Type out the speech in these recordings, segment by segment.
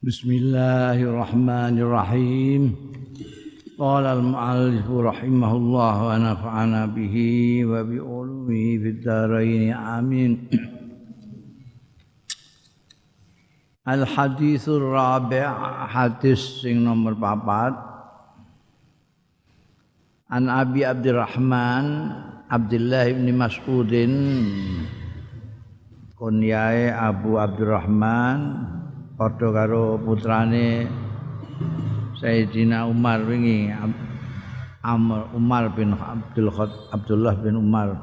Bismillahirrahmanirrahim. Qala al-mu'allif rahimahullah wa nafa'ana bihi wa bi ulumihi fid dharain amin. Al-haditsur rabi' hadis sing nomor 4. An Abi Abdurrahman Abdullah bin Mas'udin kunyae Abu Abdurrahman padha karo putrane Sayyidina Umar wingi Umar bin Abdullah bin Umar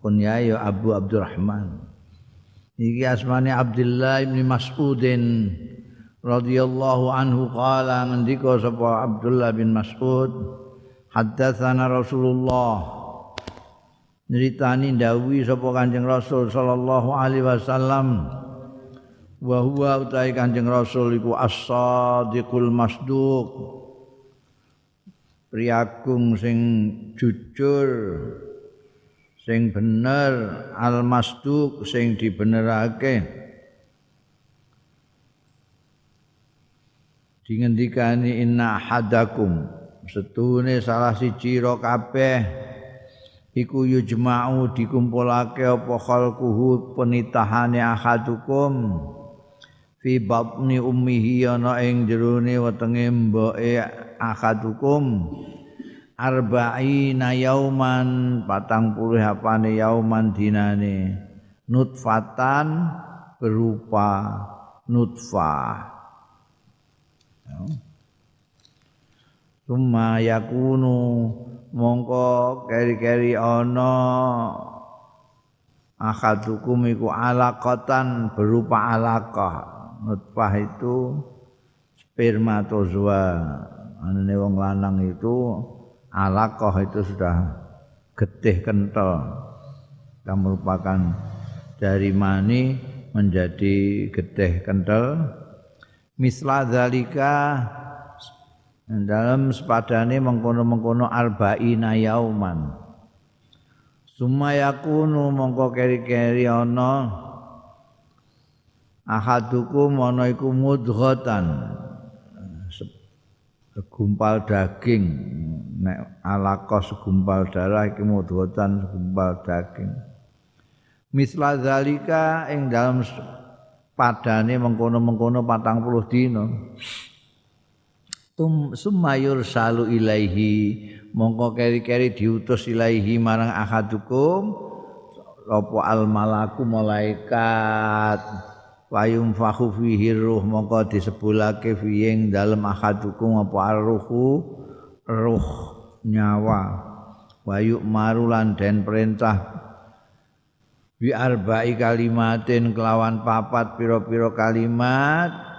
kunyae ya Abu Abdurrahman iki asmane Abdullah bin Mas'udin radhiyallahu anhu qala ngendika sapa Abdullah bin Mas'ud haddatsana Rasulullah nyeritani dawuh sapa Kanjeng Rasul sallallahu alaihi wasallam wa huwa utai Kanjeng Rasul iku as-sadiqul masduq priagung sing jujur sing bener al-masduq sing dibenerake dingendikani inna hadakum setune salah siji ro kabeh iku yujma'u dikumpulake apa khalquhu penitahane ahadukum fi batni ummihi ana ing jerone wetenge mboke ahadukum arba'ina yauman 40 apane yauman dinane nutfatan berupa nutfah Summa yakunu mongko keri-keri ana akhadukum iku alaqatan berupa alaqah. Nutfah itu spermatozoa. Anane wong lanang itu alaqah itu sudah getih kental. Yang merupakan dari mani menjadi getih kental. Misla zalika dalam sepadane mengkono-mengkono arba'ina yauman summa yakunu mongko keri-keri ana ahadukum ana iku mudghatan segumpal daging nek alaqah segumpal darah iki mudghatan segumpal daging misla zalika ing dalam padane mengkono-mengkono 40 dina summa yursalu ilaihi mongko keri-keri diutus ilaihi marang ahadukum apa al malaku malaikat wayum fakhu fihi ruh mongko disebulake fiing dalem ahadukum apa ar-ruhu ruh nyawa wayuk marulan den perintah bi arba'i kalimatin kelawan papat pira-pira kalimat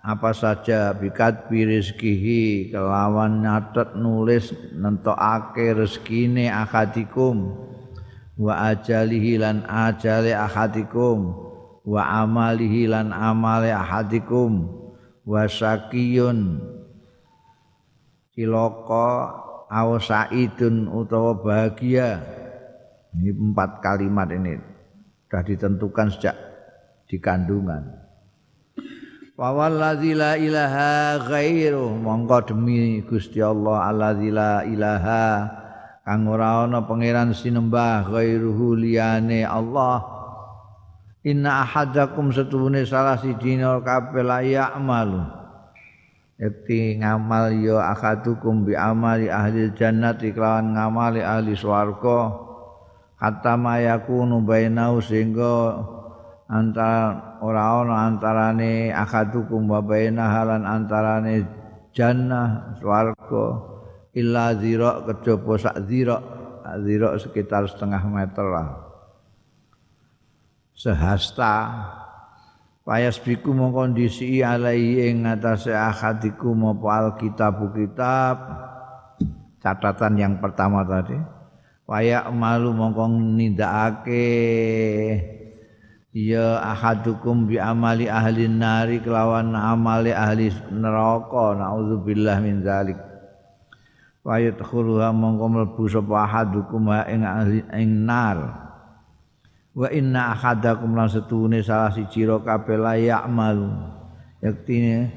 apa saja bikat rizkihi kelawan nyatet nulis nentokake rezekine akadikum wa ajalihi lan ajale akadikum wa amalihi lan amale akadikum wa sakiyun cilaka aw saidun utawa bahagia ini 4 kalimat ini sudah ditentukan sejak di kandungan. Wa wallazi la ilaha ghairuh mongko demi Gusti Allah allazi la ilaha kang ora ana pangeran sinembah ghairuhu liyane Allah inna ahadakum setune salah siji kabeh la ya'malu yakti ngamal ya akadukum bi amali ahli jannati kelawan ngamali ahli swarga hatta mayakunu bainau sehingga antara ora ana antarane akadukum wa bainaha lan antarane jannah swarga illa zira kejaba sak zira sekitar setengah meter lah sehasta payas biku mongko ndisi alaihi ing ngatasé akadikum apa alkitab kitab catatan yang pertama tadi waya malu mongko nindakake ya ahadukum bi amali ahli nari kelawan amali ahli neraka naudzubillah min zalik wa yadkhuluha mongko mlebu sapa ahadukum ing ahli ing nar wa inna ahadakum lan setune salah siji ro kabeh la ya'malu Yaktine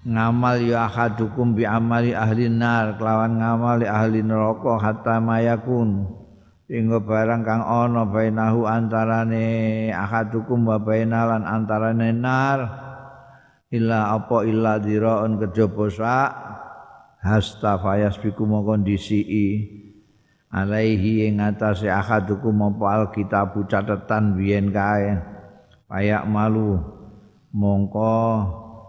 ngamal ya ahadukum bi amali ahli nar kelawan ngamali ahli neraka hatta mayakun sehingga barang kang ana bainahu antarane ahadukum wa bainalan antarane nar illa apa illa diraun kejaba sak hasta fayasbiku mongko ndisiki alaihi ing atase ahadukum apa alkitabu catatan biyen kae payak malu mongko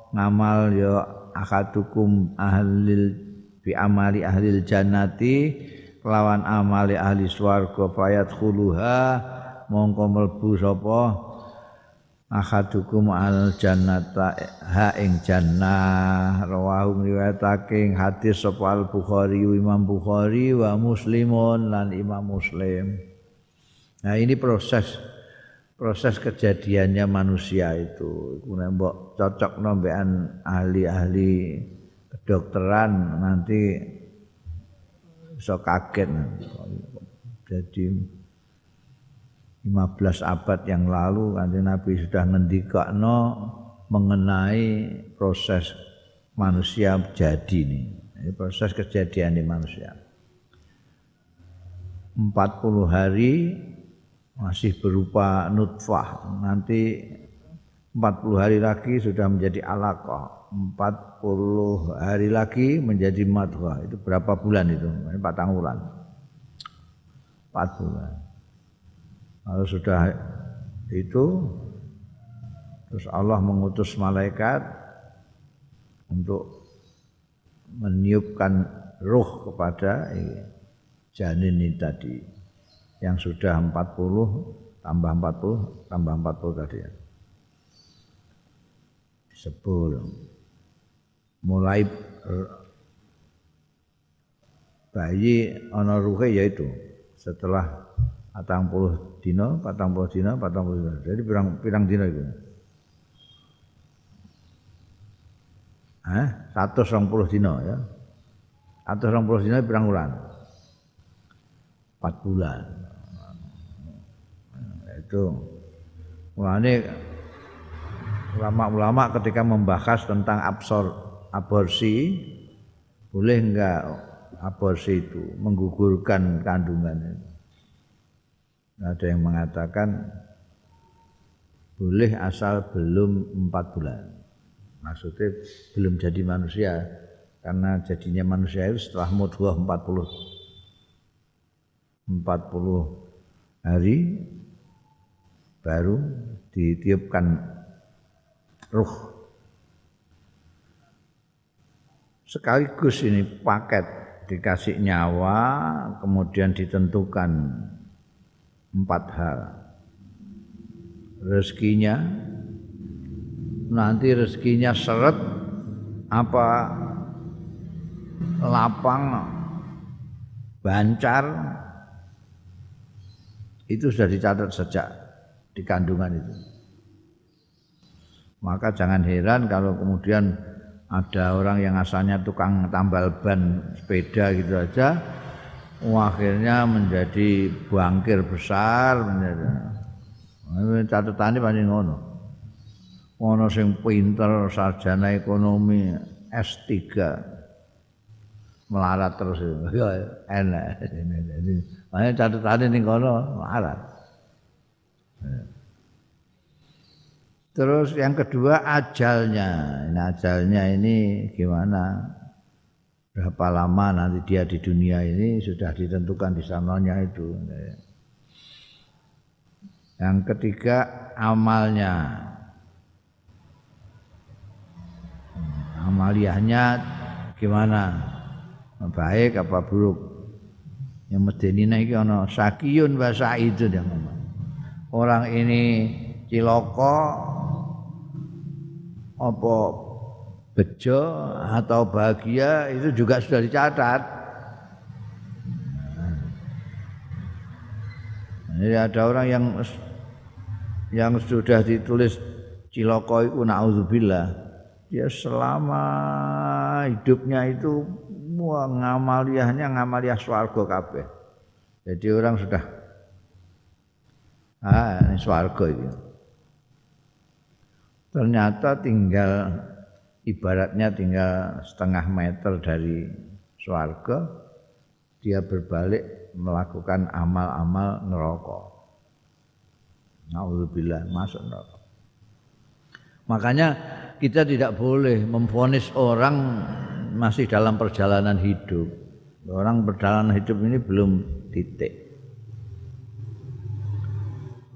ngamal ya akadukum ahlil bi amali ahlil jannati kelawan amali ahli swarga fayadkhuluha mongko mlebu sapa akadukum al jannata ha ing jannah rawahu riwayatake hadis sapa al Bukhari Imam Bukhari wa Muslimun lan Imam Muslim. Nah ini proses kejadiannya manusia itu nek mbok cocokno mbekan ahli-ahli kedokteran nanti bisa kaget jadi 15 abad yang lalu Kanjeng Nabi sudah ngendikakno mengenai proses manusia jadi ini proses kejadian di manusia 40 hari masih berupa nutfah nanti 40 hari lagi sudah menjadi alaqah 40 hari lagi menjadi madghah itu berapa bulan itu 4 bulan 4 bulan kalau sudah itu terus Allah mengutus malaikat untuk meniupkan ruh kepada janin ini tadi yang sudah 40 tambah 40 tambah 40 tadi ya. 10 mulai bayi ana ruhe yaitu setelah 40 dina 40 dina 40 dina jadi pirang dina itu 120 dina ya 120 dina pirang bulan 4 bulan itu mulane ulama-ulama ketika membahas tentang aborsi boleh enggak aborsi itu menggugurkan kandungan ada yang mengatakan boleh asal belum 4 bulan maksudnya belum jadi manusia karena jadinya manusia itu setelah mudghah 40 hari baru ditiupkan ruh sekaligus ini paket dikasih nyawa kemudian ditentukan 4 hal rezekinya nanti rezekinya seret apa lapang bancar itu sudah dicatat sejak di kandungan itu. Maka jangan heran kalau kemudian ada orang yang asalnya tukang tambal ban sepeda gitu aja, akhirnya menjadi bankir besar, catatannya paling ngono. Ono sing pinter sarjana ekonomi S3 melarat terus ya enak. Makanya catatannya ning kono melarat. Terus yang kedua ajalnya. Nah, ajalnya ini gimana? Berapa lama nanti dia di dunia ini sudah ditentukan di sananya itu. Yang ketiga amalnya. Amaliyahnya gimana? Baik apa buruk? Yang medeni iki ana sakiyun wa sa'idun yang ngomong. Orang ini cilaka apa bejo atau bahagia itu juga sudah dicatat. Jadi ada orang yang sudah ditulis cilaka iku naudzubillah, dia selama hidupnya itu ngamaliyah swarga kabeh. Jadi orang sudah ini swarga itu. ternyata ibaratnya tinggal setengah meter dari swarga, dia berbalik melakukan amal-amal neraka. Nauzubillah, masuk neraka. Makanya kita tidak boleh memvonis orang masih dalam perjalanan hidup. Orang perjalanan hidup ini belum titik.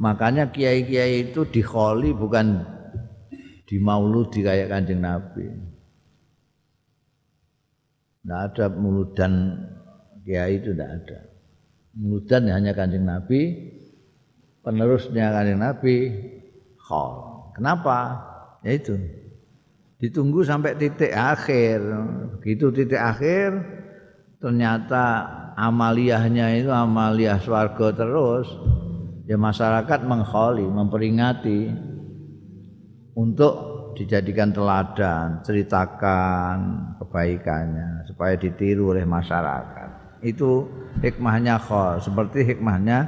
Makanya kiai-kiai itu dikholi bukan di mauludi kayak Kanjeng Nabi. Tidak ada muludan kiai, itu tidak ada. Muludan hanya Kanjeng Nabi, penerusnya Kanjeng Nabi khol. Kenapa? Ya itu. Ditunggu sampai titik akhir. Begitu titik akhir ternyata amaliyahnya itu amaliyah swarga terus. Ya masyarakat mengkholi, memperingati untuk dijadikan teladan, ceritakan kebaikannya supaya ditiru oleh masyarakat. Itu hikmahnya khol, seperti hikmahnya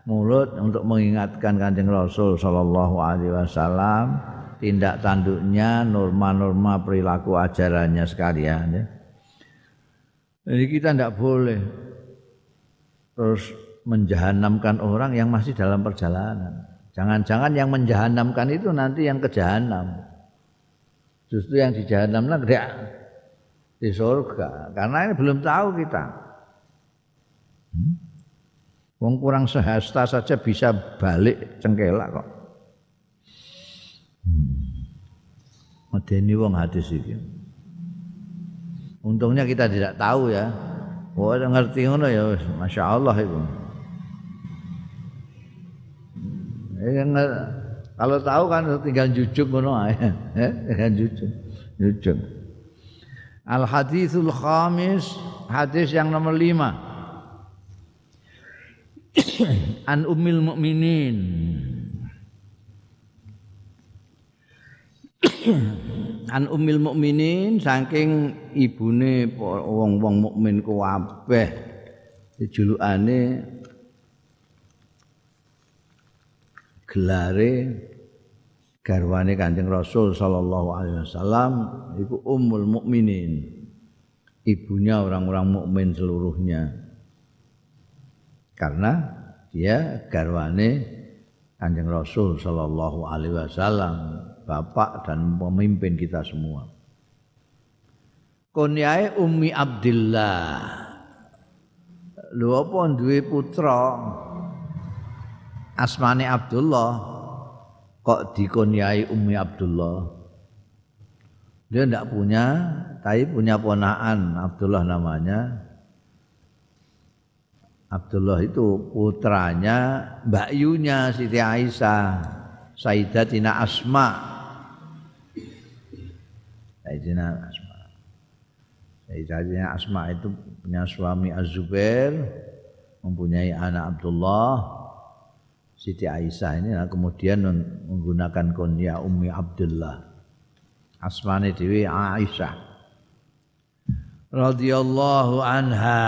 mulut untuk mengingatkan Kanjeng Rasul sallallahu alaihi wasallam, tindak tanduknya, norma-norma perilaku ajarannya sekalian ya. Jadi kita tidak boleh terus menjahanamkan orang yang masih dalam perjalanan. Jangan-jangan yang menjahanamkan itu nanti yang ke jahanam. Justru yang di jahanam di surga. Karena ini belum tahu kita. Wong kurang sehasta saja bisa balik cengkelak kok. Medeni wong hadis iki. Untungnya kita tidak tahu ya. Oh, ngerti ngono ya wis masyaallah itu. Kalau tahu kan tinggal jujuk ngono ae. Tinggal jujuk. Al haditsul khamis, hadis yang nomor 5. An ummil mukminin. An ummil mukminin saking ibune wong-wong mukmin kabeh. Julukane gelare garwane Kanjeng Rasul sallallahu alaihi wasallam iku ummul mukminin. Ibunya orang-orang mukmin seluruhnya. Karena dia garwane Kanjeng Rasul sallallahu alaihi wasallam, bapak dan pemimpin kita semua. Kunyae Ummi Abdillah. Lho apa duwe putra asmane Abdullah kok dikunyai Ummi Abdullah. Dia tidak punya, tapi punya ponakan Abdullah namanya. Abdullah itu putranya mbakyunya Siti Aisyah, Sayyidatina Asma. Sayyidatina Asma itu punya suami Az-Zubair, mempunyai anak Abdullah. Siti Aisyah ini kemudian menggunakan kunyah Ummi Abdullah. Asmane dhewe Aisyah radhiyallahu anha.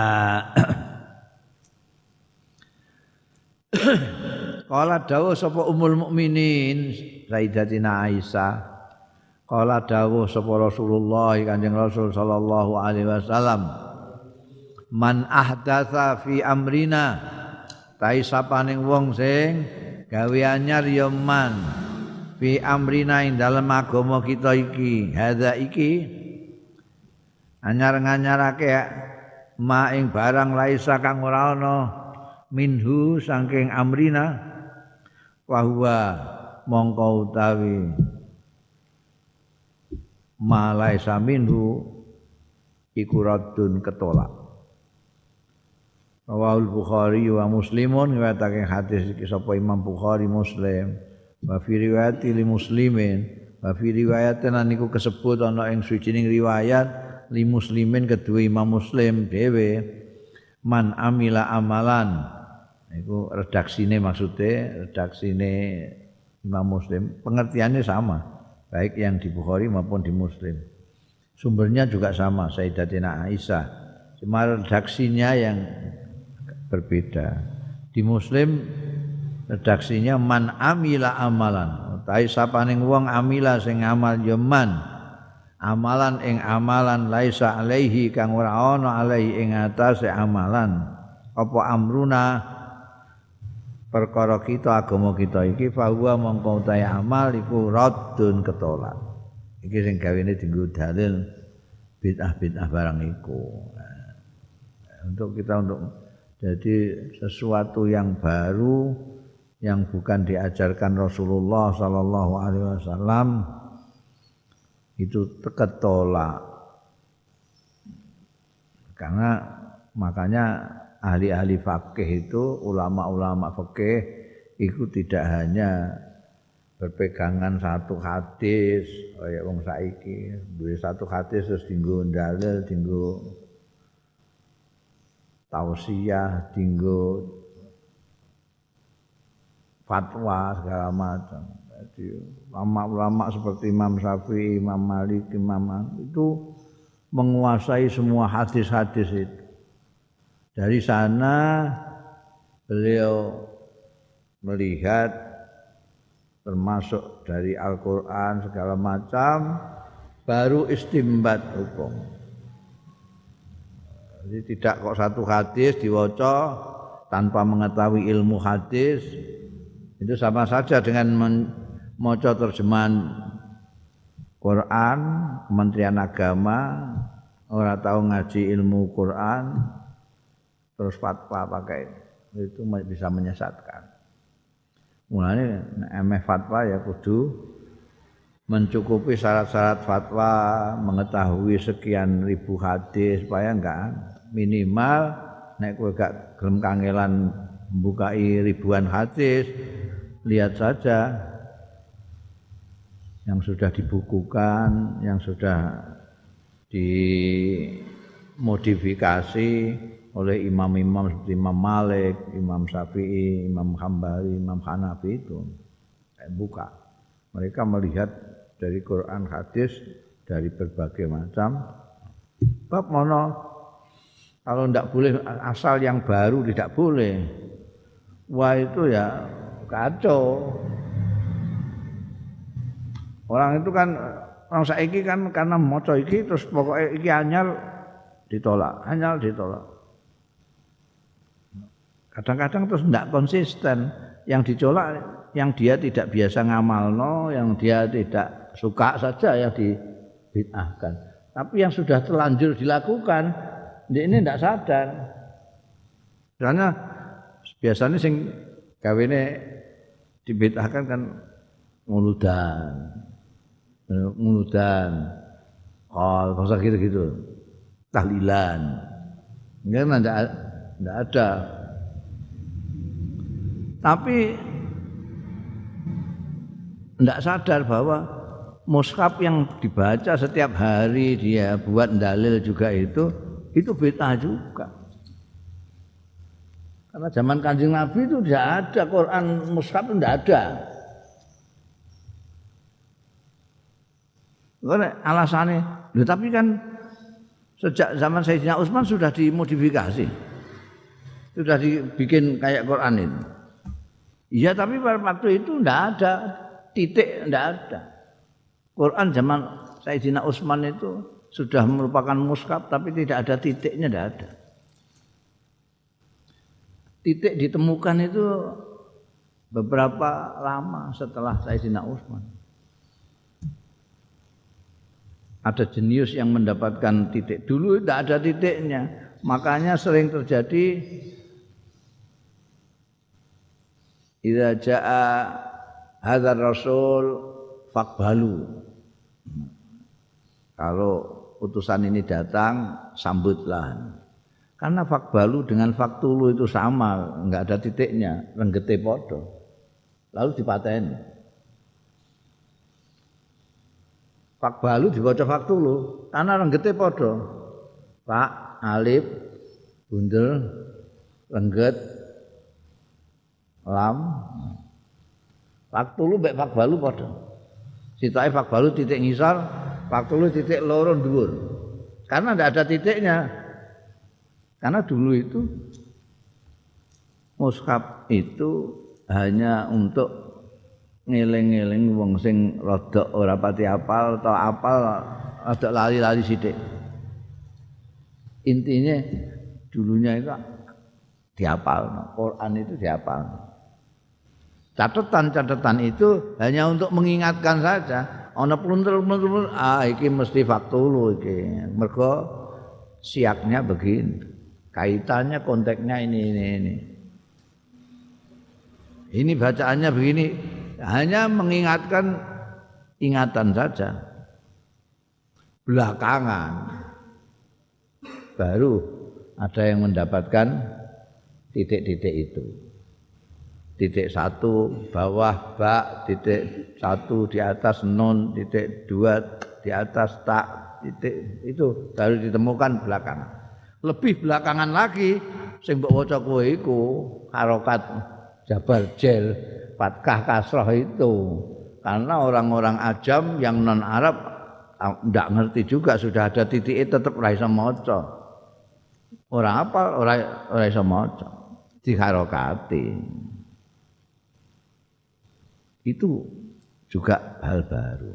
Qala dawuh sapa Ummul Mukminin Sayyidatina Aisyah. Qala dawuh sapa Rasulullah Kanjeng Rasul sallallahu alaihi wasallam. Man ahdatsa fi amrina, tai sapaning wong sing gawe anyar ya man fi amrina ing dalem agama kita iki, hadza iki anyar-anyarake ma ing barang laisa kang ora ana minhu saking amrina wa huwa mongko utawi ma laisa minhu iku raddun ketolak. Rawahul Bukhari wa Muslimun, riwayatake hadis iki sapa Imam Bukhari Muslim. Wa fi riwayati li Muslimin, wa fi riwayatin niku kesebut ana ing sucining riwayat li Muslimin kedua Imam Muslim dhewe man amila amalan. Iku redaksine maksudnya redaksine Imam Muslim, pengertiannya sama, baik yang di Bukhari maupun di Muslim. Sumbernya juga sama, Sayyidatina Aisyah. Cuma redaksinya yang berbeda. Di Muslim redaksinya man amila amalan, tai sapaning wong amila sing amal yeman amalan ing amalan laisa alaihi kang ora ana alaihi ing atase amalan apa amruna perkara kita agama kita iki fahuwa mongko utahe amal iku raddun ketolak iki sing gawene dienggo dalil bid'ah barang iku untuk jadi sesuatu yang baru yang bukan diajarkan Rasulullah sallallahu alaihi wasallam itu ketolak. Karena makanya ahli-ahli fikih itu ulama-ulama fikih itu tidak hanya berpegangan satu hadis kaya wong saiki duwe satu hadis terus dienggo dalil dienggo tausiah dienggo fatwa segala macam. Jadi ulama-ulama seperti Imam Syafi'i, Imam Malik, itu menguasai semua hadis-hadis itu. Dari sana beliau melihat termasuk dari Al-Qur'an segala macam baru istimbat hukum. Jadi tidak kok satu hadis diwaca tanpa mengetahui ilmu hadis itu sama saja dengan maca terjemahan Quran, Kementerian Agama, ora tahu ngaji ilmu Quran, terus fatwa pakai itu bisa menyesatkan. Mulane emeh fatwa ya kudu mencukupi syarat-syarat fatwa, mengetahui sekian ribu hadis supaya enggak minimal nek kowe gak gelem kangelan membukai ribuan hadis, lihat saja yang sudah dibukukan, yang sudah dimodifikasi oleh imam-imam seperti Imam Malik, Imam Syafi'i, Imam Hambali, Imam Hanafi itu. Buka. Mereka melihat dari Quran hadis dari berbagai macam. Bab mana kalau tidak boleh asal yang baru tidak boleh. Wah itu ya kacau. Orang itu kan orang saiki kan karena maca iki terus pokoknya iki anyar ditolak. Kadang-kadang terus tidak konsisten. Yang ditolak yang dia tidak biasa ngamalno, yang dia tidak suka saja yang dibid'ahkan. Tapi yang sudah terlanjur dilakukan, ini tidak sadar. Karena biasanya sing gawene dibid'ahkan kan nguludan, kalau gitu, tahlilan, enggak ada. Tapi tidak sadar bahwa mushaf yang dibaca setiap hari dia buat dalil juga itu bid'ah juga. Karena zaman Kanjeng Nabi itu tidak ada Quran mushaf itu tidak ada. Karena alasannya, tapi kan sejak zaman Sayyidina Utsman sudah dimodifikasi, sudah dibikin kayak Quran ini. Iya, tapi pada waktu itu tidak ada titik, tidak ada. Quran zaman Sayyidina Utsman itu sudah merupakan mushaf, tapi tidak ada titiknya, tidak ada. Titik ditemukan itu beberapa lama setelah Sayyidina Utsman. Ada jenius yang mendapatkan titik. Dulu tidak ada titiknya. Makanya sering terjadi idza jaa hadzal rasul faqbalu. Kalau utusan ini datang, sambutlah. Karena faqbalu dengan faktulu itu sama, enggak ada titiknya, renggete padha. Lalu dipateni. Faqbalu dibaca faktulu, karena renggete padha. Pak, alif, bundel, rengget, lam. Faktulu mbek faqbalu padha. Sitoke faqbalu titik ngisor, faktulu titik loro dhuwur. Karena ndak ada titiknya. Karena dulu itu mushaf itu hanya untuk ngeling-eling wong sing rada ora pati apal atau apal rada lali-lali sithik. Intinya dulunya itu dihafal, Quran itu dihafal. Catatan-catatan itu hanya untuk mengingatkan saja. Ana pluntel-pluntel, iki mesti faktulu iki. Mergo siaknya begini. Kaitannya konteksnya ini. Ini bacaannya begini, hanya mengingatkan ingatan saja. Belakangan baru ada yang mendapatkan titik-titik itu. Titik 1 bawah ba, titik 1 di atas nun, titik 2 di atas ta, titik itu baru ditemukan belakangan. Lebih belakangan lagi sing mbok waca kowe iku harokat jabar jel fathah kasrah itu. Karena orang-orang ajam yang non Arab ndak ngerti juga sudah ada titik tetep ora iso maca. Ora apa ora iso maca. Diharokati. Itu juga hal baru.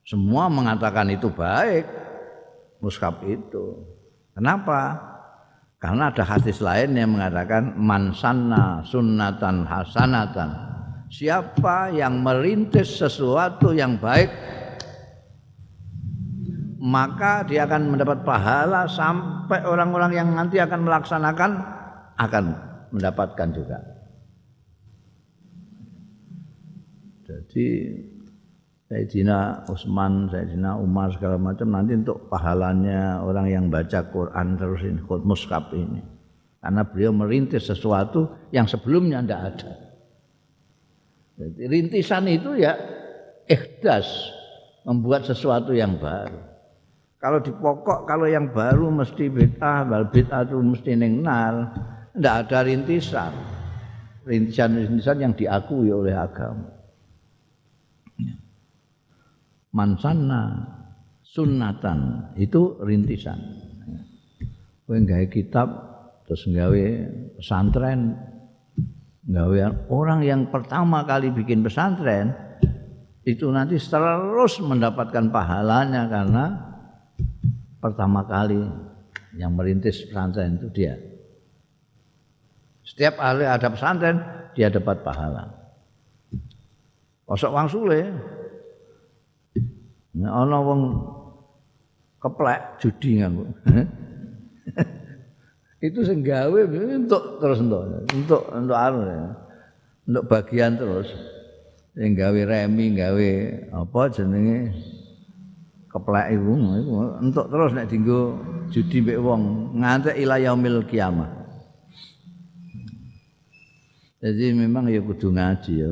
Semua mengatakan itu baik, mushaf itu. Kenapa? Karena ada hadis lain yang mengatakan man sanna sunnatan hasanatan. Siapa yang merintis sesuatu yang baik, maka dia akan mendapat pahala sampai orang-orang yang nanti akan melaksanakan akan mendapatkan juga. Jadi Sayyidina Utsman, Sayyidina Umar segala macam nanti untuk pahalanya orang yang baca Quran terus ini mushaf ini. Karena beliau merintis sesuatu yang sebelumnya tidak ada. Jadi rintisan itu ya ihdas, membuat sesuatu yang baru. Kalau di pokok kalau yang baru mesti bid'ah, wal bid'ah itu mesti ning-nar. Tidak ada rintisan. Rintisan yang diakui oleh agama. Mansanna sunnatan itu rintisan. Kowe gawe kitab terus gawe pesantren, gawe orang yang pertama kali bikin pesantren itu nanti terus mendapatkan pahalanya karena pertama kali yang merintis pesantren itu dia. Setiap kali ada pesantren dia dapat pahala. Kosok wong sule ana wong keplek judi nganggo. Itu sing gawe entuk terus untuk anu untuk bagian terus. Sing gawe remi, gawe apa jenenge keplek iku entuk terus nek dienggo judi mbek wong nganti ila yaumil kiamah. Jadi memang ya kudu ngaji ya.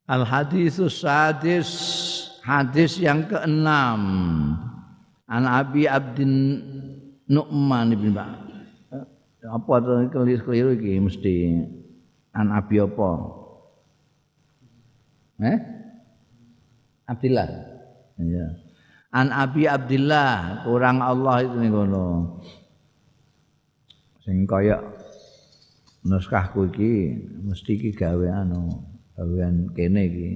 Al-haditsus sadis, hadis yang ke-6. An Abi Abdin Nu'man bin apa to keliru iki mesti an Abi apa? Abdillah. Iya. An Abi Abdillah, kurang Allah itu ning ngono. Sing kaya naskahku iki mesti iki gawe anu gawean kene iki.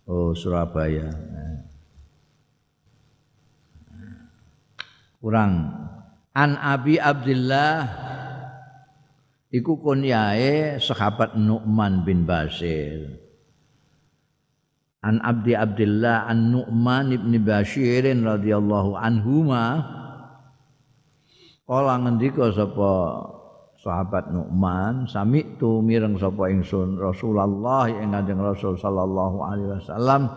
Oh Surabaya. Kurang. An Abi Abdillah iku kunyae sahabat Nu'man bin Bashir. An Abdi Abdillah an Nu'man ibn Bashir radhiyallahu anhuma kala ngendika sapa sahabat Nu'man sami'tu mireng sapa ingsun Rasulullah ing Kanjeng Rasul sallallahu alaihi wasallam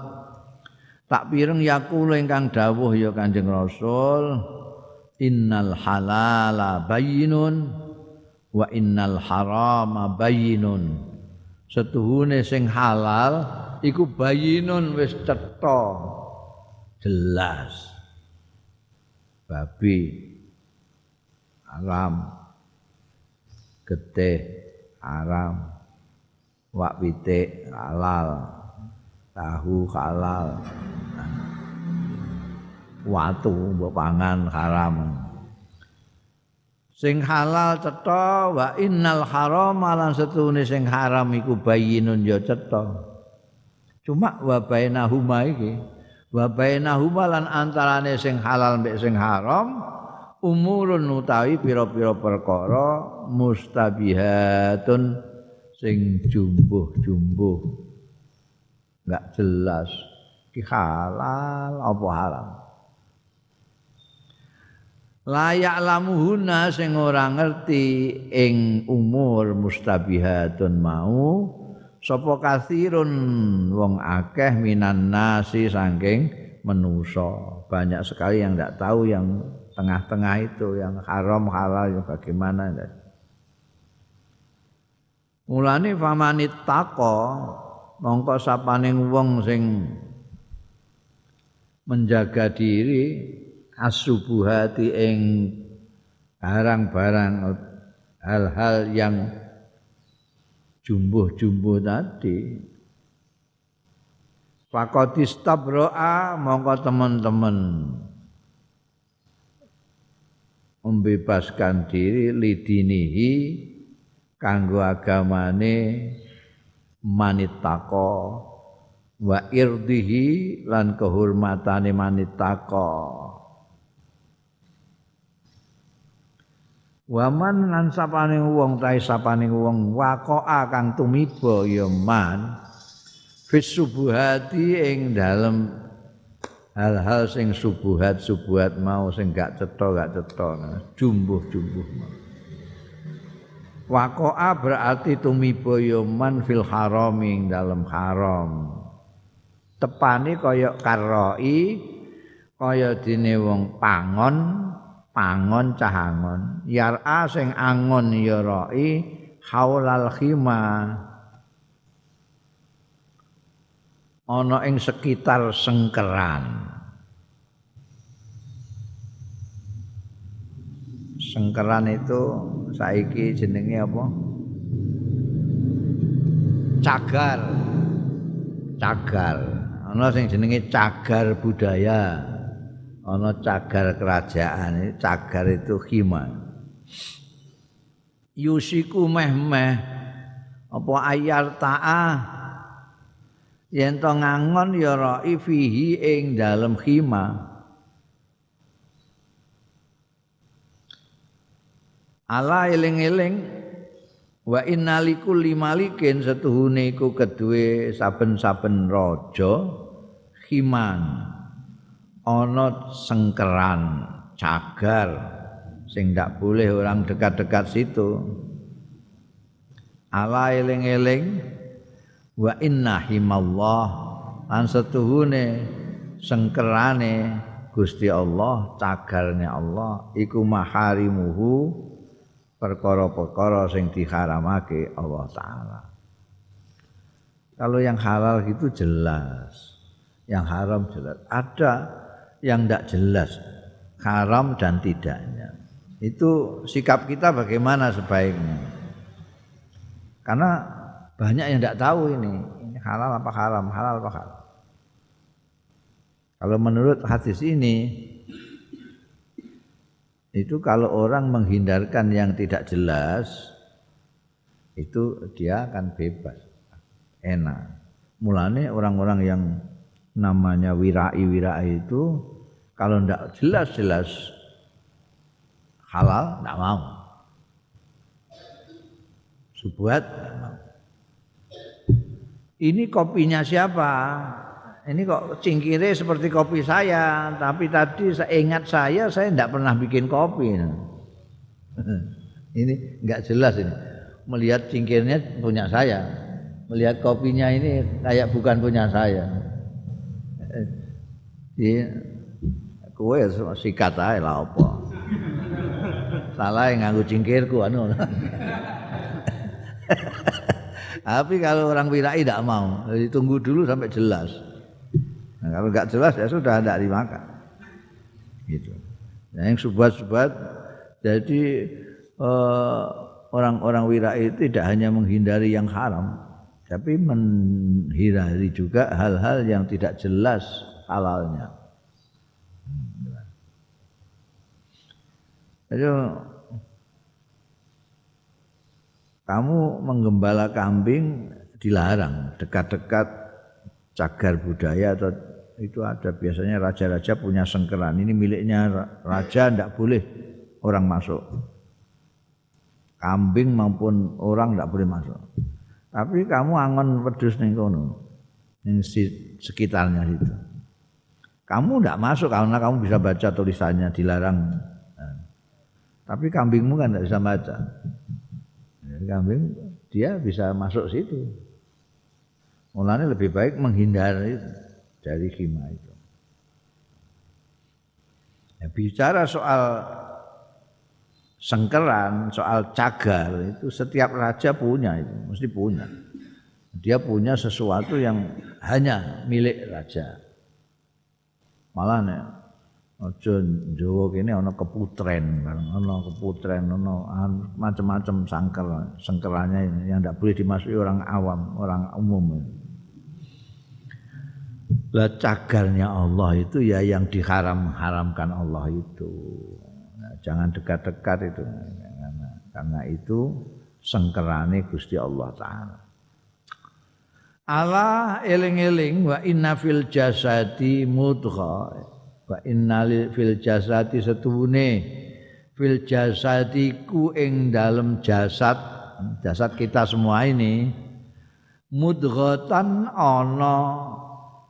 tak pireng yaqulu ingkang dawuh ya Kanjeng Rasul innal halala bayyinun wa innal harama bayyinun setuhune sing halal iku bayyinun wis cetha jelas babi haram getih haram, wak pitik halal, tahu halal, watu mbok pangan haram. Sing halal cetha wa innal harama lan setune sing haram iku bayyinun ya cetha. Cuma wa bainahuma iki wa bainahuma lan antarane sing halal mek sing haram umurun utawi pira-pira perkara mustabihatun sing jumbuh-jumbuh enggak jelas iki halal apa haram. Layak lamuhuna sing ora ngerti ing umur mustabihatun mau sapa kathirun wong akeh minan nasi saking manusa. Banyak sekali yang tidak tahu yang tengah-tengah itu yang haram halal yang bagaimana. Mulane famanit taqa mongko sapaning wong sing menjaga diri as-subuhati ing barang-barang hal-hal yang jumbuh-jumbuh tadi faqad istabro'a mongko teman-teman membebaskan diri lidinihi kanggo agamane manittaqo wa irdihi lan kehormatane manittaqo. Waman lan sapaning wong tahe sapaning wong waqa'a kang tumiba ya man fis subuhati ing dalem hal-hal sing subuhat mau sing gak cetha jumbuh-jumbuh. Waqa'a berarti tumiba ya man fil harami ing dalem haram. Tepane kaya karoi kaya dene wong pangon cah angon yar'a sing angon ya ra'i haulal khima ana ing sekitar sengkeran itu saiki jenenge apa cagar ana sing jenenge cagar budaya. Ana cagar kerajaan, cagar itu khima. Yusiku meh-meh apa ayar ta'ah yen to ngangon ya ra'i fihi ing dalem khima. Ala eling-eling wa innalikul limalikin setuhune iku keduwe saben-saben raja khiman. Ana sengkeran cagar sing ndak boleh orang dekat-dekat situ. Ala eling-eling wa inna himallah lan setuhune sengkerane Gusti Allah, cagarnya Allah iku maharimuhu perkara-perkara sing diharamake Allah taala. Kalau yang halal itu jelas, yang haram jelas. Ada yang tidak jelas haram dan tidaknya. Itu sikap kita bagaimana sebaiknya? Karena banyak yang tidak tahu ini halal apa haram, halal apa haram. Kalau menurut hadis ini itu kalau orang menghindarkan yang tidak jelas itu dia akan bebas, enak. Mulane orang-orang yang namanya wirai itu kalau ndak jelas-jelas halal ndak mau. Subuhat ndak mau. Ini kopinya siapa? Ini kok cingkire seperti kopi saya, tapi tadi saya ingat saya ndak pernah bikin kopi. Ini enggak jelas ini. Melihat cingkirnya punya saya, melihat kopinya ini kayak bukan punya saya. Kowe sikat ae lah apa. Salah nganggo cingkirku anu. Tapi kalau orang wirai tidak mau, ditunggu dulu sampai jelas. Nah, kalau enggak jelas ya sudah tidak dimakan. Gitu. Nah, yang subhat-subhat jadi orang-orang wirai itu tidak hanya menghindari yang haram, tapi menghindari juga hal-hal yang tidak jelas halalnya. Jadi kamu menggembala kambing dilarang dekat-dekat cagar budaya atau itu ada biasanya raja-raja punya sengkeran ini miliknya raja tidak boleh orang masuk kambing maupun orang tidak boleh masuk tapi kamu angon wedhus ning kono ning sekitarnya itu kamu tidak masuk karena kamu bisa baca tulisannya dilarang tapi kambingmu kan tidak bisa baca kambing dia bisa masuk situ. Mulanya lebih baik menghindari dari khimah itu. Ya, bicara soal sengkeran, soal cagar itu setiap raja punya itu, mesti punya. Dia punya sesuatu yang hanya milik raja. Malah nek aja Jawa kene ana keputren, ana macam-macam sengkerannya yang tidak boleh dimasuki orang awam, orang umum. Lah cagarnya Allah itu ya yang diharamkan Allah itu. Nah, jangan dekat-dekat itu karena itu sengkerane Gusti Allah taala. Allah eling-eling wa inna fil jasadi mudghah wa innal fil jasadi setuhune fil jasadiku ing dalem jasad kita semua ini mudghatan ana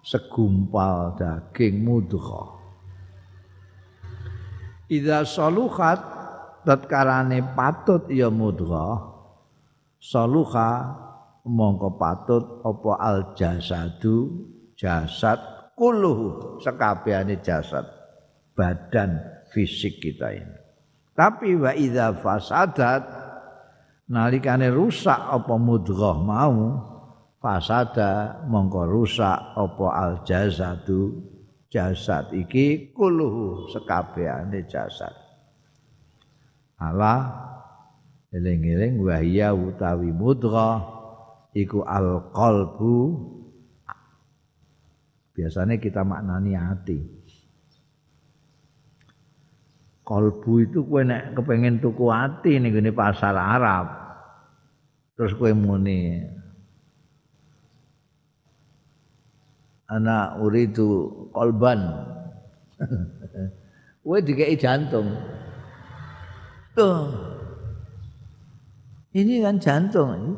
segumpal daging mudghah idza saluhat tatkarane patut ya mudghah saluha mongko patut apa al jasadu jasad kulluh sekabehane jasad badan fisik kita ini tapi wa idza fasadat nalikane rusak apa mudghah mau fasada mongko rusak apa al jasadu jasad iki kulluh sekabehane jasad ala eling-eling wa hiya utawi mudghah iku al qalbu biasanya kita maknani hati. Kalbu itu kowe nek kepengin tuku hati ning gone pasar Arab. Terus kowe muni ana uridu qalban. Kowe dikei jantung. Tuh. Ini kan jantung.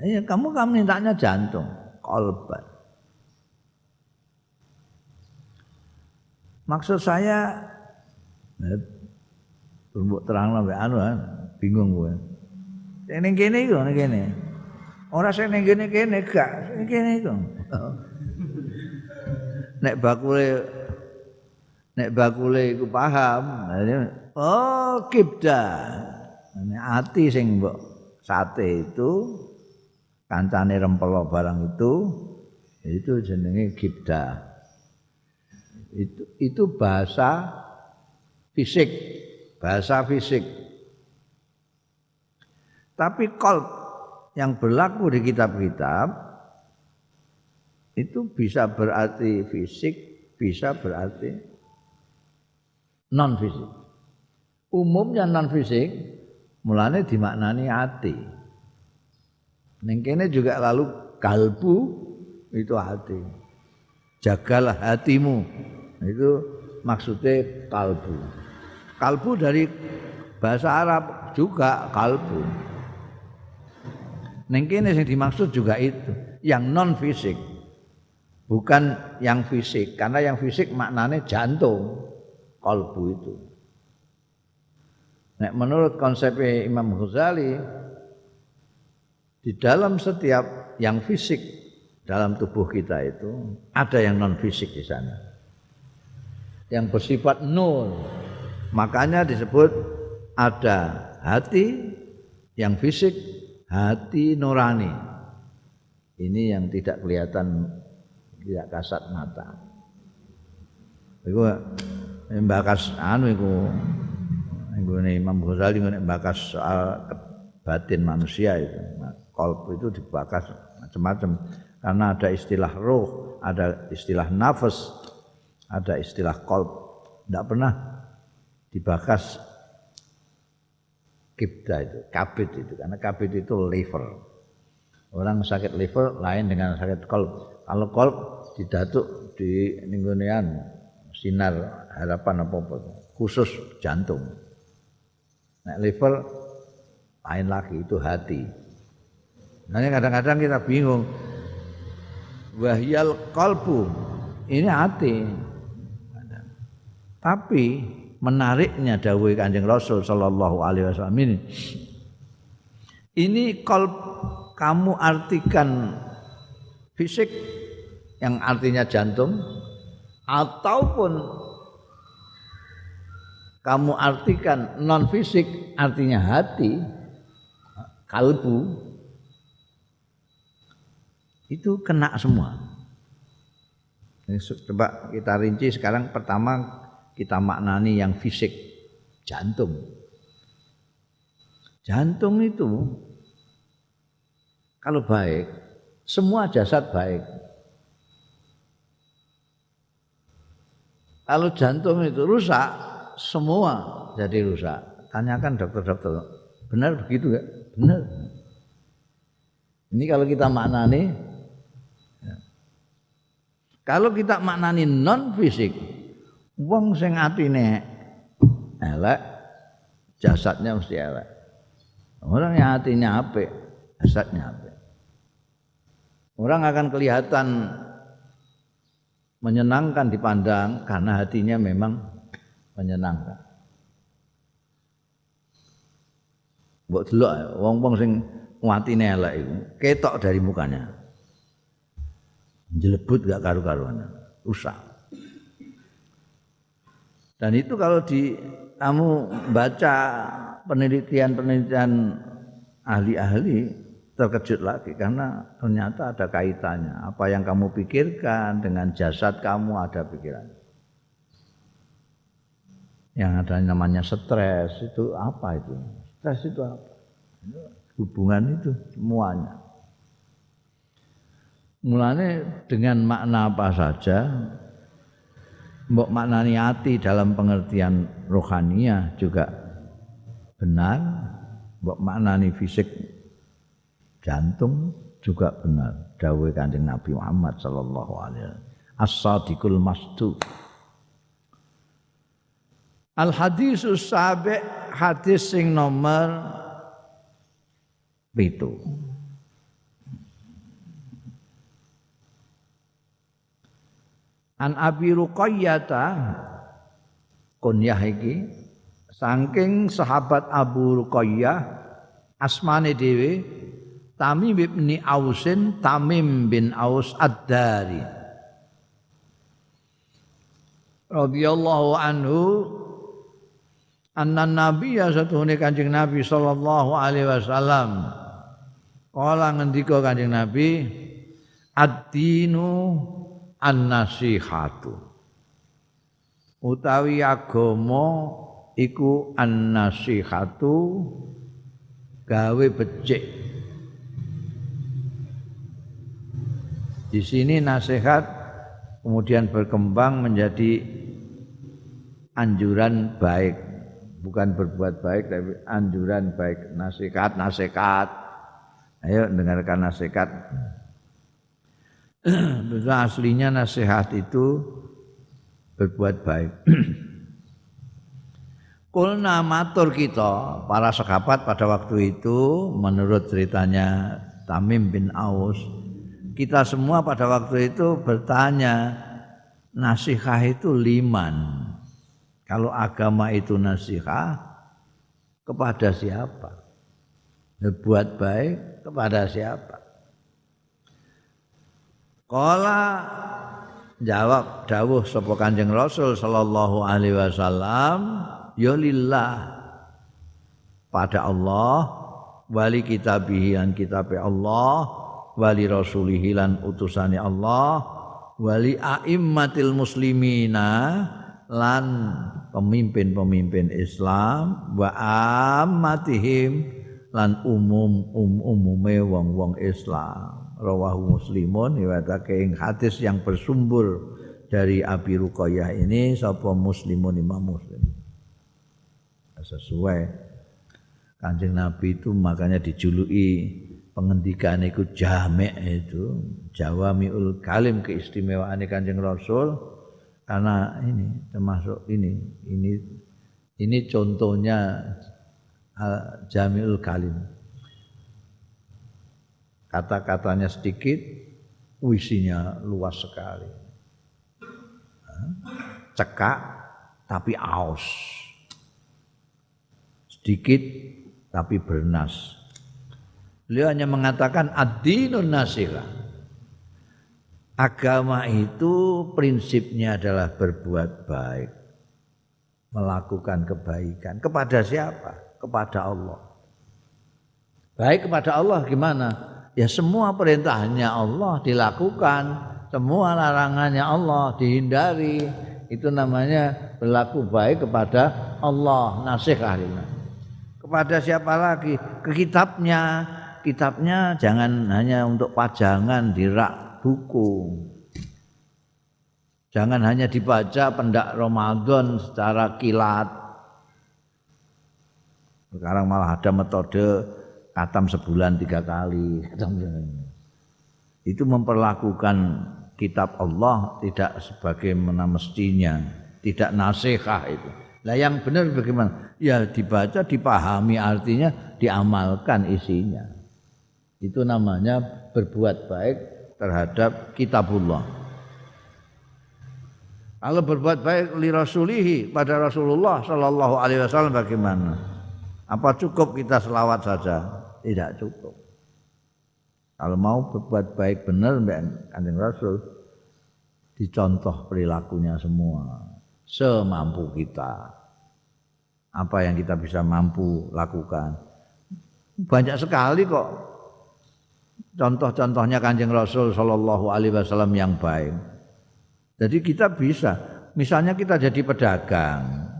Ya kamu mintanya jantung, qalban. Maksud saya mbok terangno mbek anu bingung kowe. Ning kene iku ning kene. Ora sing ning kene gak, ning kene iku. Nek bakule iku paham, oh kibda. Nek ati sing mbok sate itu kancane rempelo barang itu jenenge kibda. Itu bahasa fisik. Tapi qalb yang berlaku di kitab-kitab itu bisa berarti fisik, bisa berarti non fisik. Umumnya non fisik, mulane dimaknani hati. Ning kene juga lalu kalbu itu hati. Jagalah hatimu. Itu maksudnya kalbu. Kalbu dari bahasa Arab juga kalbu. Ning kene sing dimaksud juga itu, yang non fisik. Bukan yang fisik, karena yang fisik maknanya jantung, kalbu itu. Nek menurut konsep Imam Ghazali di dalam setiap yang fisik dalam tubuh kita itu ada yang non fisik di sana. Yang bersifat nur. Makanya disebut ada hati yang fisik, hati nurani. Ini yang tidak kelihatan, tidak kasat mata. Iku mbakas anu iku Imam Ghazali mbakas soal batin manusia itu. Qalb itu dibakas macam-macam karena ada istilah ruh, ada istilah nafas, ada istilah qalb. Tidak pernah dibakas kibda itu, kabid itu, karena kabid itu liver. Orang sakit liver lain dengan sakit kolb. Kalau kolb didatuk di ninggonean sinar harapan apa-apa, khusus jantung. Nah, liver lain lagi, itu hati. Nah, kadang-kadang kita bingung. Wahyal qalbu, ini hati. Tapi menariknya dawuh Kanjeng Rasul sallallahu alaihi wasallam ini qalb kamu artikan fisik yang artinya jantung ataupun kamu artikan non fisik artinya hati, kalbu, itu kena semua. Coba kita rinci sekarang. Pertama kita maknani yang fisik, jantung. Jantung itu kalau baik, semua jasad baik. Kalau jantung itu rusak, semua jadi rusak. Tanyakan dokter-dokter, benar begitu enggak? Benar. Ini kalau kita maknani, kalau kita maknani non fisik, wong sing atine elek, jasadnya mesti elek. Orang yang hatinya apik, jasadnya apik. Orang akan kelihatan menyenangkan dipandang karena hatinya memang menyenangkan. Mbok delok wong-wong sing atine elek iku ketok dari mukanya. Jelebut gak karu-karuan, rusak. Dan itu kalau kamu baca penelitian ahli-ahli, terkejut lagi karena ternyata ada kaitannya. Apa yang kamu pikirkan dengan jasad kamu ada pikiran. Yang ada namanya stres itu apa itu? Stres itu apa? Hubungan itu semuanya. Mulanya dengan makna apa saja, mbok maknani hati dalam pengertian rohaniah juga benar, mbok maknani fisik jantung juga benar. Dawuh Kanjeng Nabi Muhammad sallallahu alaihi wasallam, as-sadiqul masduq. Al hadisus sabi', hadis sing nomor 7. An Abi Ruqayyah, kunyah iki saking sahabat Abu Ruqayyah, asmane dhewe Tamim bin Ausin, Tamim bin Aus Ad-Dari radhiyallahu anhu, anna nabiyya satuhune Kanjeng Nabi sallallahu alaihi wasallam kala ngendika Kanjeng Nabi, ad-dinu an-nasihatu, utawi agama iku an-nasihatu, gawe becik. Di sini nasihat kemudian berkembang menjadi anjuran baik, bukan berbuat baik tapi anjuran baik. Nasihat. Ayo dengarkan nasihat. Betul, aslinya nasihat itu berbuat baik. Kulna matur kita para sahabat pada waktu itu, menurut ceritanya Tamim bin Aus, kita semua pada waktu itu bertanya, nasihah itu liman. Kalau agama itu nasihah, kepada siapa? Berbuat baik kepada siapa? Qala jawab dawuh sapa Kanjeng Rasul sallallahu alaihi wasallam, ya lillah, pada Allah, wali kitabihi lan kitabe Allah, wali rasulihi lan utusane Allah, wali a'immatil muslimina lan pemimpin-pemimpin Islam, wa ammatihim lan umume wong-wong Islam. Rawahu Muslimun, riwayatake ing hadis yang bersumber dari Abi Ruqayyah ini sapa Muslimun, Imam Muslim. Sesuai Kanjeng Nabi itu makanya dijuluki pengendikan itu jamek itu jawamiul kalim, keistimewaan Kanjeng Rasul karena ini termasuk ini contohnya jamiul kalim. Kata-katanya sedikit, isinya luas sekali. Cekak tapi aus. Sedikit tapi bernas. Beliau hanya mengatakan ad-dinun nasihah. Agama itu prinsipnya adalah berbuat baik, melakukan kebaikan. Kepada siapa? Kepada Allah. Baik kepada Allah gimana? Ya semua perintahnya Allah dilakukan, semua larangannya Allah dihindari. Itu namanya berlaku baik kepada Allah, nasihah. Kepada siapa lagi? Ke kitabnya. Kitabnya jangan hanya untuk pajangan di rak buku. Jangan hanya dibaca pendak Ramadan secara kilat. Sekarang malah ada metode khatam sebulan 3 kali. Itu memperlakukan kitab Allah tidak sebagaimana mestinya, tidak nasihah itu. Lah yang benar bagaimana? Ya dibaca, dipahami artinya, diamalkan isinya. Itu namanya berbuat baik terhadap kitabullah. Kalau berbuat baik li rasulihi pada Rasulullah sallallahu alaihi wasallam bagaimana? Apa cukup kita selawat saja? Tidak cukup. Kalau mau berbuat baik benar mbak Kanjeng Rasul, dicontoh perilakunya semua semampu kita. Apa yang kita bisa mampu lakukan. Banyak sekali kok contoh-contohnya Kanjeng Rasul sallallahu alaihi wasallam yang baik. Jadi kita bisa, misalnya kita jadi pedagang,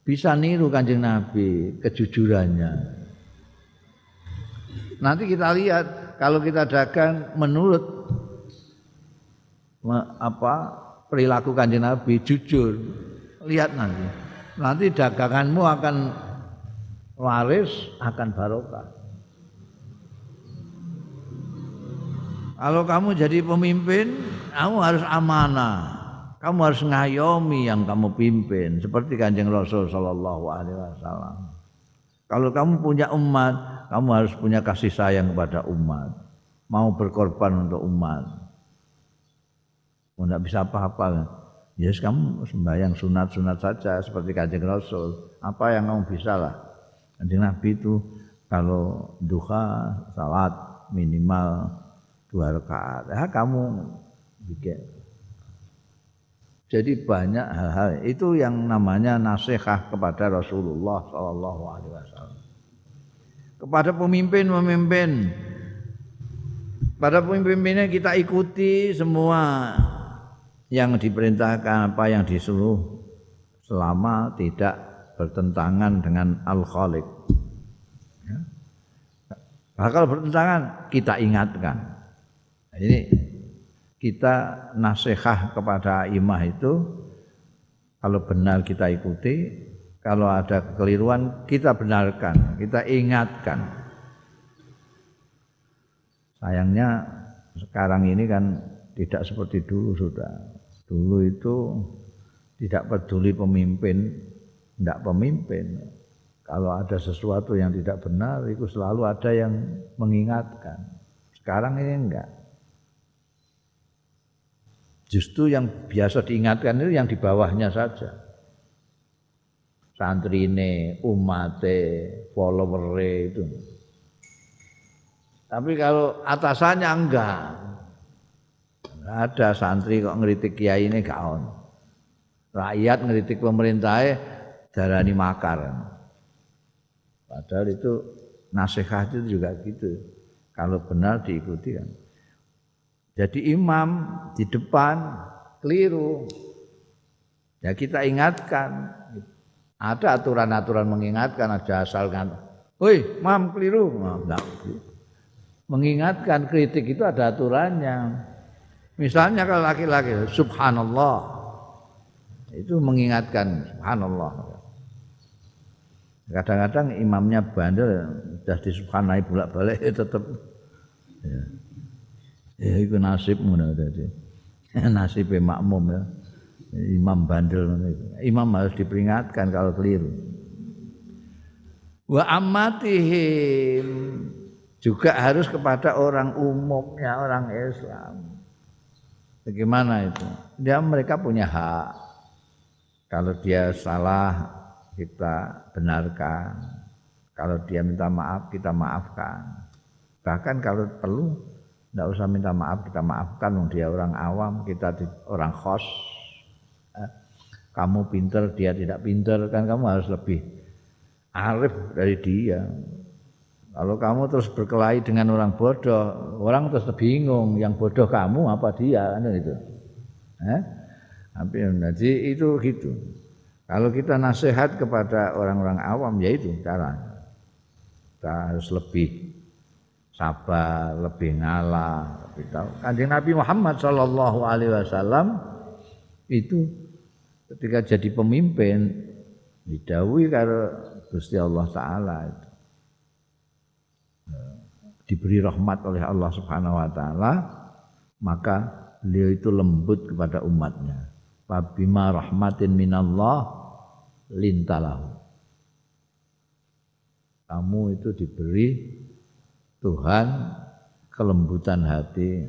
bisa niru Kanjeng Nabi kejujurannya. Nanti kita lihat kalau kita dagang menurut perilaku Kanjeng Nabi jujur, lihat nanti daganganmu akan laris, akan barokah. Kalau kamu jadi pemimpin, kamu harus amanah. Kamu harus ngayomi yang kamu pimpin seperti Kanjeng Rasul sallallahu alaihi wasallam. Kalau kamu punya umat, kamu harus punya kasih sayang kepada umat. Mau berkorban untuk umat. Enggak bisa apa-apa. Yes, kamu sembahyang sunat-sunat saja seperti Kanjeng Rasul. Apa yang kamu bisa lah. Kanjeng Nabi itu kalau duha salat minimal 2 rakaat. Ya kamu bikin. Jadi banyak hal-hal itu yang namanya nasihat kepada Rasulullah sallallahu alaihi wasallam. Kepada pemimpin-pemimpin. Pada pemimpinnya kita ikuti semua yang diperintahkan, apa yang disuruh selama tidak bertentangan dengan Al-Khaliq. Ya. Nah, kalau bertentangan kita ingatkan. Ini kita nasihat kepada imam itu kalau benar kita ikuti, kalau ada kekeliruan kita benarkan, kita ingatkan. Sayangnya sekarang ini kan tidak seperti dulu sudah. Dulu itu tidak peduli pemimpin, tidak pemimpin. Kalau ada sesuatu yang tidak benar, itu selalu ada yang mengingatkan. Sekarang ini enggak. Justru yang biasa diingatkan itu yang di bawahnya saja. Santrine, umate, followere itu. Tapi kalau atasannya enggak ada santri kok ngeritik kiai ini gak on. Rakyat ngeritik pemerintah darani makar. Padahal itu nasihat itu juga gitu. Kalau benar diikuti kan. Jadi imam di depan keliru. Ya kita ingatkan. Ada aturan-aturan mengingatkan aja asalkan. Woi, imam keliru. Enggak. Mengingatkan kritik itu ada aturannya. Misalnya kalau laki-laki subhanallah. Itu mengingatkan subhanallah. Kadang-kadang imamnya bandel, sudah disubhanai bolak-balik tetap. Ya itu nasib ngono dadi. Nasibe makmum ya. Imam bandel ngono. Imam harus diperingatkan kalau keliru. Wa ammatihim juga harus kepada orang umumnya, orang Islam. Bagaimana itu? Dia mereka punya hak. Kalau dia salah kita benarkan. Kalau dia minta maaf kita maafkan. Bahkan kalau perlu tidak usah minta maaf kita maafkan. Dia orang awam, kita orang khos. Kamu pinter, dia tidak pinter, kan kamu harus lebih arif dari dia. Kalau kamu terus berkelahi dengan orang bodoh, orang terus bingung, yang bodoh kamu apa dia, kan gitu. Jadi itu gitu. Kalau kita nasihat kepada orang-orang awam, ya itu cara. Kita harus lebih sabar, lebih ngalah, lebih tahu. Kanjeng Nabi Muhammad SAW itu ketika jadi pemimpin didhawuhi karo Gusti Allah Ta'ala itu. Diberi rahmat oleh Allah Subhanahu wa taala, maka beliau itu lembut kepada umatnya. Fabima rahmatin minallah lintalahu. Kamu itu diberi Tuhan kelembutan hati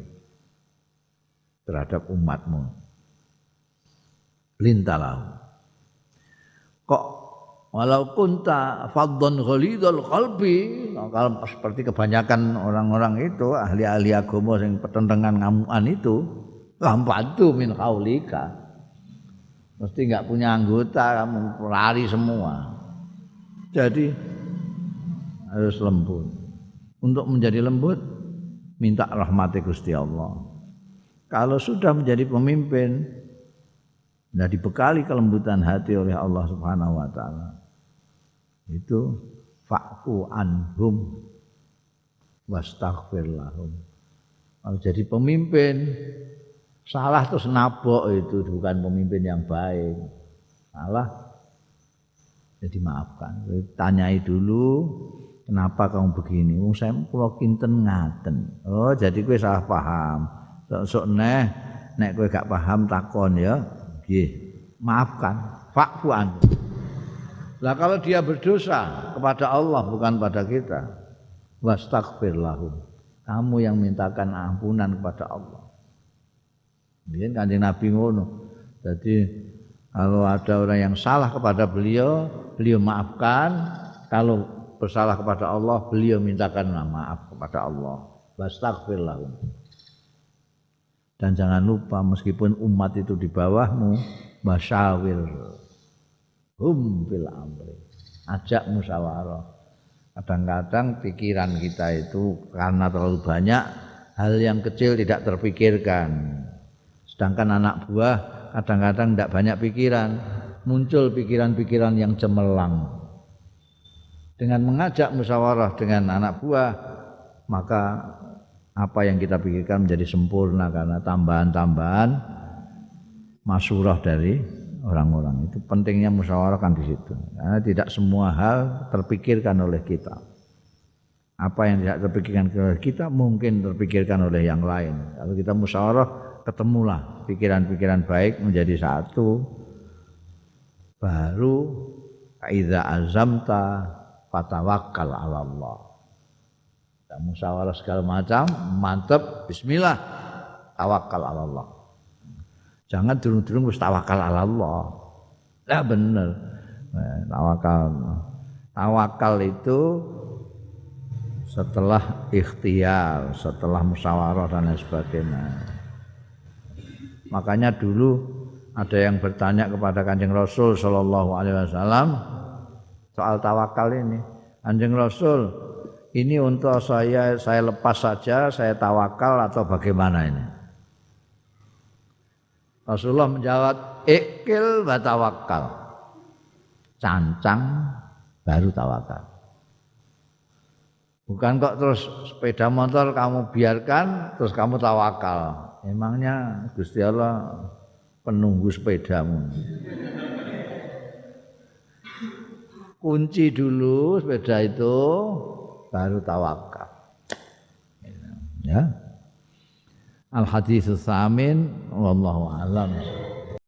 terhadap umatmu. Lintalahu. Kok walau kunta faddan ghalidul qalbi, kalau seperti kebanyakan orang-orang itu ahli-ahli agama yang petentengan ngamukan itu, lampantu min qaulika. Mesti enggak punya anggota, kamu lari semua. Jadi harus lembut. Untuk menjadi lembut minta rahmat Gusti Allah. Kalau sudah menjadi pemimpin dan dibekali kelembutan hati oleh Allah Subhanahu wa taala, itu fa'fu anhum wastaghfir lahum. Kalau jadi pemimpin salah terus nabok, itu bukan pemimpin yang baik. Salah jadi maafkan. Tanyai dulu, kenapa kamu begini? Wong saya kula kinten ngaten. Oh, jadi kowe salah paham. Sok nek kowe gak paham takon ya. Nggih, maafkan. Fa'fu anhum. Lah kalau dia berdosa kepada Allah bukan pada kita, wastaghfir lahum. Kamu yang mintakan ampunan kepada Allah. Biyen Kanjeng Nabi ngono. Jadi kalau ada orang yang salah kepada beliau, beliau maafkan. Kalau bersalah kepada Allah, beliau mintakan maaf kepada Allah. Wastaghfir lahum. Dan jangan lupa meskipun umat itu di bawahmu, basyawir fil amri, ajak musyawarah. Kadang-kadang pikiran kita itu karena terlalu banyak hal yang kecil tidak terpikirkan. Sedangkan anak buah kadang-kadang tidak banyak pikiran, muncul pikiran-pikiran yang cemerlang. Dengan mengajak musyawarah dengan anak buah, maka apa yang kita pikirkan menjadi sempurna karena tambahan-tambahan masyurah dari orang-orang. Itu pentingnya musyawarah kan di situ. Karena tidak semua hal terpikirkan oleh kita. Apa yang tidak terpikirkan oleh kita mungkin terpikirkan oleh yang lain. Kalau kita musyawarah, ketemulah pikiran-pikiran baik menjadi satu. Baru idza azamta fatawakkal 'ala Allah. Kita musyawarah segala macam, mantap, bismillah, tawakkal 'ala Allah. Jangan durung-durung wis tawakal ala Allah. Lah bener. Tawakal itu setelah ikhtiar, setelah musyawarah dan lain sebagainya. Makanya dulu ada yang bertanya kepada Kanjeng Rasul sallallahu alaihi wasallam soal tawakal ini. Kanjeng Rasul, ini untuk saya lepas saja, saya tawakal atau bagaimana ini? Rasulullah menjawab, ikil wa tawakkal. Cancang baru tawakal. Bukan kok terus sepeda motor kamu biarkan terus kamu tawakal. Emangnya Gusti Allah penunggu sepedamu. kunci dulu sepeda itu baru tawakal. Ya. Al hadis samin wallahu alam.